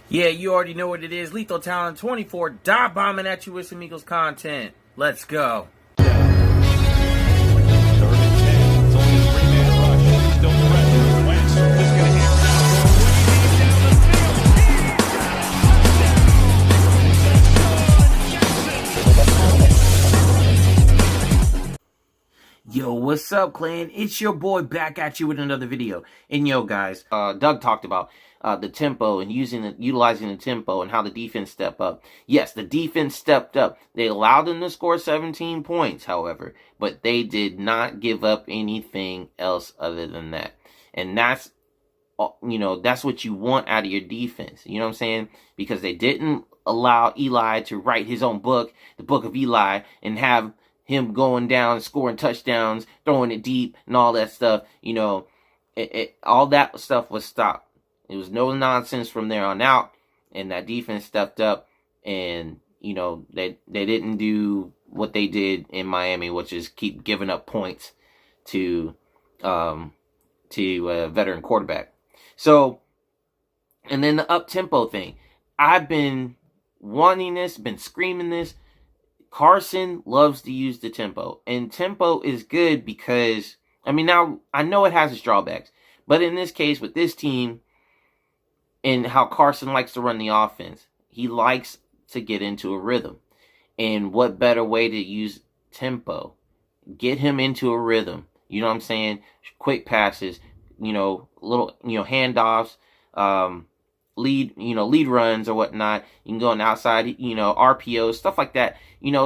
Yeah, you already know what it is. Lethal Talent 24, dive bombing at you with some Eagles content. Let's go. Third and 10. It's only a three-man rush. Still threatening. Wentz is going to hammer it out. Yo, what's up, clan? It's your boy back at you with another video. And yo, guys, Doug talked about the tempo and utilizing the tempo and how the defense stepped up. Yes, the defense stepped up. They allowed them to score 17 points, however, but they did not give up anything else other than that. And that's, that's what you want out of your defense. You know what I'm saying? Because they didn't allow Eli to write his own book, the Book of Eli, and have him going down, scoring touchdowns, throwing it deep, and all that stuff. All that stuff was stopped. It was no nonsense from there on out, and that defense stepped up, and they didn't do what they did in Miami, which is keep giving up points to a veteran quarterback. So, and then the up-tempo thing. I've been wanting this, been screaming this. Carson loves to use the tempo, and tempo is good because, now I know it has its drawbacks, but in this case with this team and how Carson likes to run the offense, he likes to get into a rhythm. And what better way to use tempo? Get him into a rhythm. You know what I'm saying? Quick passes, little, handoffs, lead runs or whatnot. You can go on the outside, RPOs, stuff like that.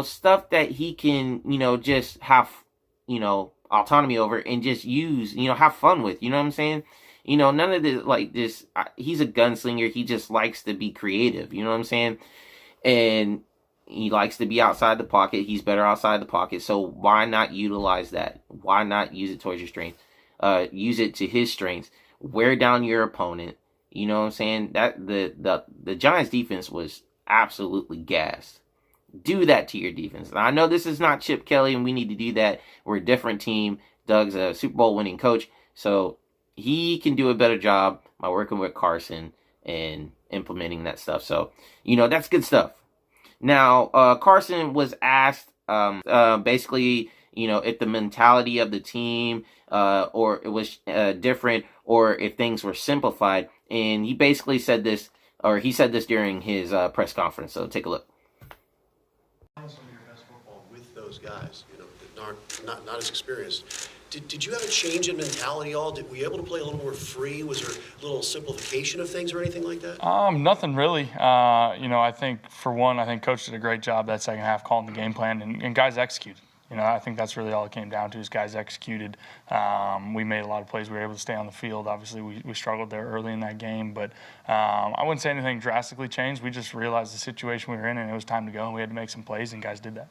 Stuff that he can, just have, autonomy over and just use, have fun with. You know what I'm saying? None of this, like this, he's a gunslinger. He just likes to be creative. You know what I'm saying? And he likes to be outside the pocket. He's better outside the pocket. So why not utilize that? Why not use it towards your strength? Use it to his strengths. Wear down your opponent. You know what I'm saying? That the Giants defense was absolutely gassed. Do that to your defense. Now, I know this is not Chip Kelly, and we need to do that. We're a different team. Doug's a Super Bowl winning coach, so he can do a better job by working with Carson and implementing that stuff. So, that's good stuff. Now, Carson was asked, basically, if the mentality of the team, or it was different, or if things were simplified. And he basically said this, or he said this during his press conference. So take a look. Some of your best football with those guys, that aren't not as experienced. Did you have a change in mentality at all? Were you able to play a little more free? Was there a little simplification of things or anything like that? Nothing really. I think for one, Coach did a great job that second half calling the game plan, and guys executed. I think that's really all it came down to is guys executed. We made a lot of plays. We were able to stay on the field. Obviously, we struggled there early in that game, but I wouldn't say anything drastically changed. We just realized the situation we were in, and it was time to go, and we had to make some plays, and guys did that.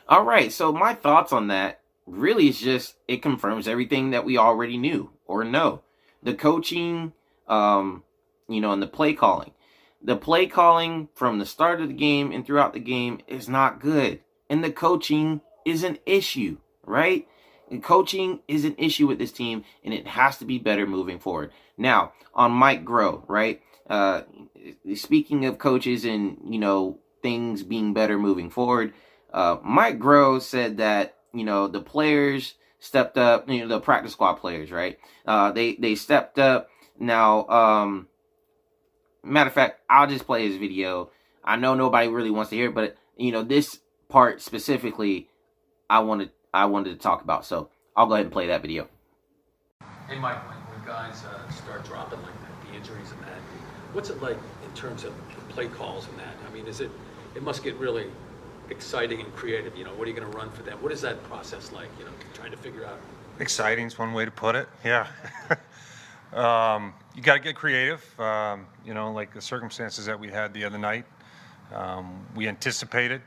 All right, so my thoughts on that really is just it confirms everything that we already knew or know. The coaching, and the play calling. The play calling from the start of the game and throughout the game is not good. And the coaching is an issue, right? And coaching is an issue with this team, and it has to be better moving forward. Now, on Mike Groh, right? Speaking of coaches and, things being better moving forward, Mike Groh said that, the players stepped up, the practice squad players, right? They stepped up. Now, matter of fact, I'll just play his video. I know nobody really wants to hear it, but, this part specifically I wanted to talk about, so I'll go ahead and play that video. Hey Mike, when guys start dropping like that, the injuries and that, what's it like in terms of the play calls and that? It must get really exciting and creative. What are you going to run for them? What is that process like, trying to figure out? Exciting is one way to put it. Yeah. You got to get creative, like the circumstances that we had the other night. We anticipated,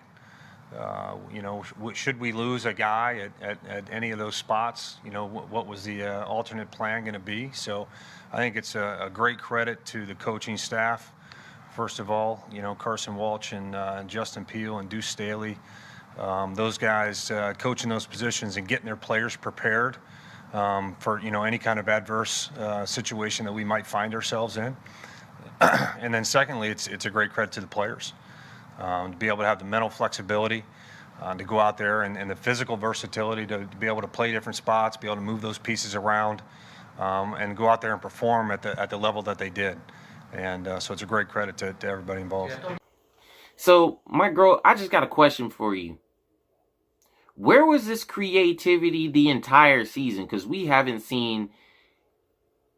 should we lose a guy at any of those spots, what was the alternate plan going to be? So I think it's a great credit to the coaching staff. First of all, Carson Walsh and Justin Peel and Deuce Staley, those guys coaching those positions and getting their players prepared for any kind of adverse situation that we might find ourselves in. And then secondly, it's a great credit to the players to be able to have the mental flexibility to go out there and the physical versatility to be able to play different spots, be able to move those pieces around, and go out there and perform at the level that they did. And so it's a great credit to everybody involved. So, Mike Groh, I just got a question for you. Where was this creativity the entire season? Because we haven't seen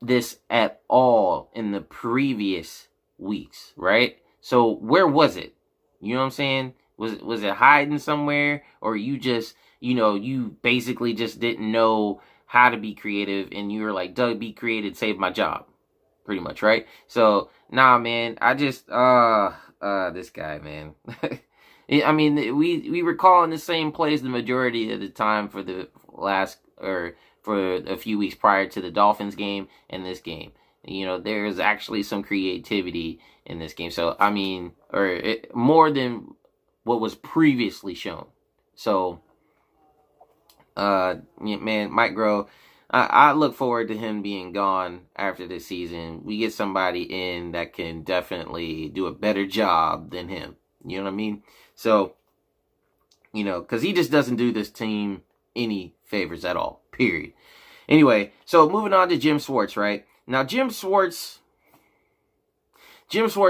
this at all in the previous weeks, right? So, where was it? You know what I'm saying? Was it hiding somewhere? Or you just, you basically just didn't know how to be creative and you were like, Doug, be creative, save my job. Pretty much, right? So, nah, man, I just, this guy, man. I mean, we were calling the same plays the majority of the time for the for a few weeks prior to the Dolphins game and this game. There's actually some creativity in this game. So, I mean, more than what was previously shown. So, man, Mike Groh, I look forward to him being gone after this season. We get somebody in that can definitely do a better job than him. You know what I mean? So, because he just doesn't do this team any favors at all, period. Anyway, so moving on to Jim Schwartz, right? Now, Jim Schwartz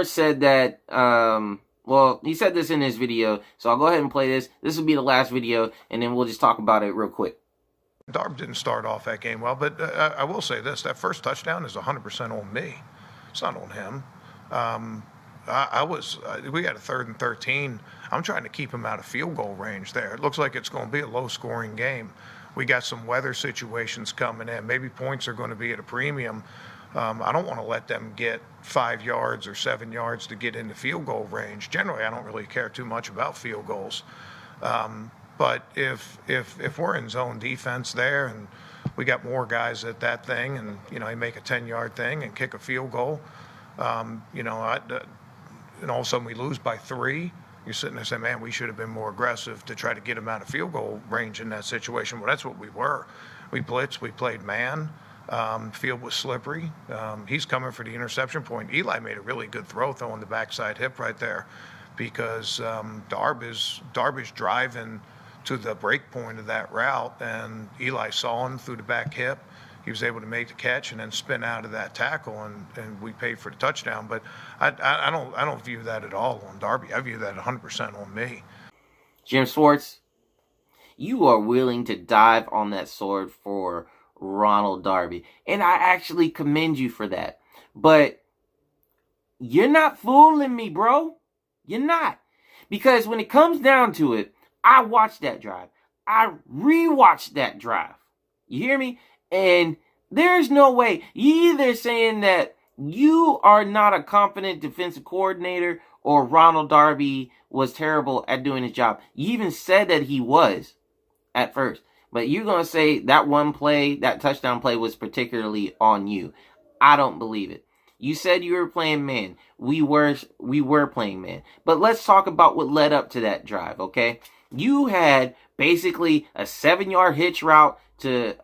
said that, well, he said this in his video, so I'll go ahead and play this. This will be the last video, and then we'll just talk about it real quick. Darby didn't start off that game well, but I will say this: that first touchdown is 100% on me. It's not on him. We got a 3rd and 13. I'm trying to keep him out of field goal range there. It looks like it's going to be a low-scoring game. We got some weather situations coming in. Maybe points are going to be at a premium. I don't want to let them get 5 yards or 7 yards to get into field goal range. Generally, I don't really care too much about field goals. But if we're in zone defense there and we got more guys at that thing and, they make a 10-yard thing and kick a field goal, and all of a sudden we lose by 3, you're sitting there saying, man, we should have been more aggressive to try to get him out of field goal range in that situation. Well, that's what we were. We blitzed, we played man. Field was slippery. He's coming for the interception point. Eli made a really good throw throwing the backside hip right there because Darby's driving to the break point of that route, and Eli saw him through the back hip. He was able to make the catch and then spin out of that tackle, and we paid for the touchdown. But I don't view that at all on Darby. I view that 100% on me. Jim Schwartz, you are willing to dive on that sword for Ronald Darby, and I actually commend you for that. But you're not fooling me, bro. You're not. Because when it comes down to it, I watched that drive. I rewatched that drive. You hear me? And there's no way. You either saying that you are not a competent defensive coordinator or Ronald Darby was terrible at doing his job. You even said that he was at first. But you're going to say that one play, that touchdown play was particularly on you. I don't believe it. You said you were playing man. We were playing man. But let's talk about what led up to that drive, okay? You had basically a 7-yard hitch route to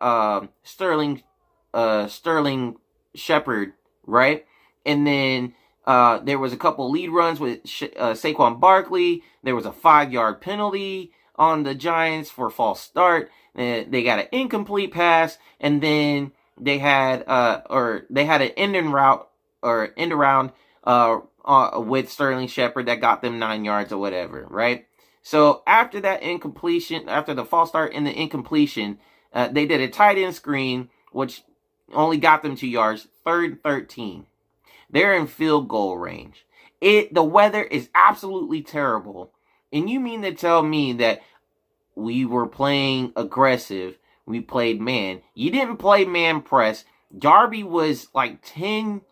Sterling Shepard, right? And then there was a couple lead runs with Saquon Barkley. There was a 5-yard penalty on the Giants for a false start. They got an incomplete pass, and then they had an end around with Sterling Shepard that got them 9 yards or whatever, right? So after that incompletion, after the false start and the incompletion, they did a tight end screen, which only got them 2 yards, 3rd and 13. They're in field goal range. The weather is absolutely terrible. And you mean to tell me that we were playing aggressive, we played man. You didn't play man press. Darby was like 10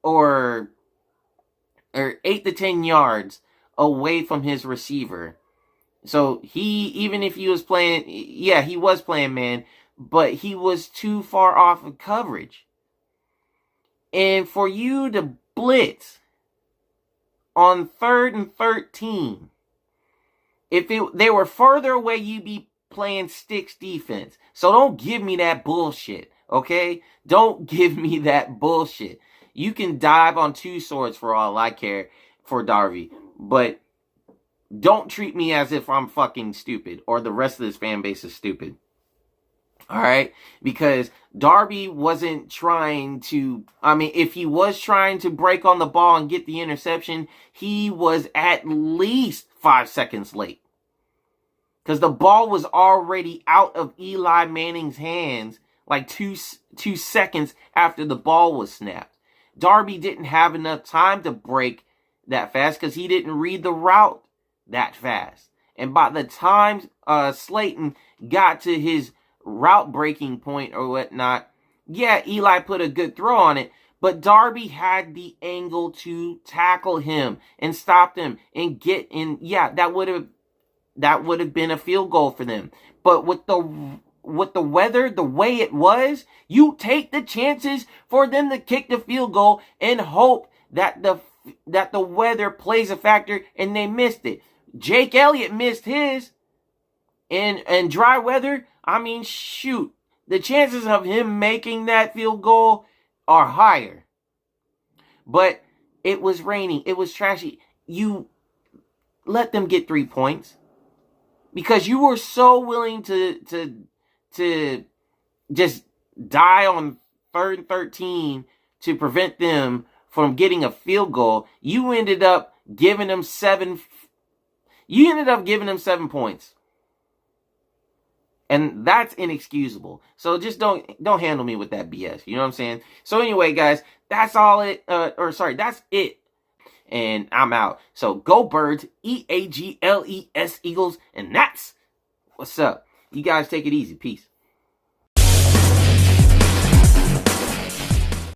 or 8 to 10 yards away from his receiver. So even if he was playing, yeah, he was playing man, but he was too far off of coverage. And for you to blitz on 3rd and 13, if they were further away, you'd be playing sticks defense. So don't give me that bullshit, okay? Don't give me that bullshit. You can dive on 2 swords for all I care for Darby, but don't treat me as if I'm fucking stupid or the rest of this fan base is stupid. All right? Because Darby wasn't trying to, I mean, if he was trying to break on the ball and get the interception, he was at least 5 seconds late. Because the ball was already out of Eli Manning's hands like two seconds after the ball was snapped. Darby didn't have enough time to break that fast because he didn't read the route that fast. And by the time Slayton got to his route breaking point or whatnot, yeah, Eli put a good throw on it, but Darby had the angle to tackle him and stop him and get in. Yeah, that would have been a field goal for them. But with the weather, the way it was, you take the chances for them to kick the field goal and hope that the weather plays a factor, and they missed it. Jake Elliott missed his. And dry weather, I mean, shoot, the chances of him making that field goal are higher. But it was raining. It was trashy. You let them get 3 points because you were so willing to just die on 3rd and 13 to prevent them from getting a field goal. You ended up giving them 7 points. And that's inexcusable. So just don't handle me with that BS. You know what I'm saying? So anyway, guys, that's that's it. And I'm out. So go Birds, EAGLES, Eagles, and that's what's up. You guys take it easy. Peace.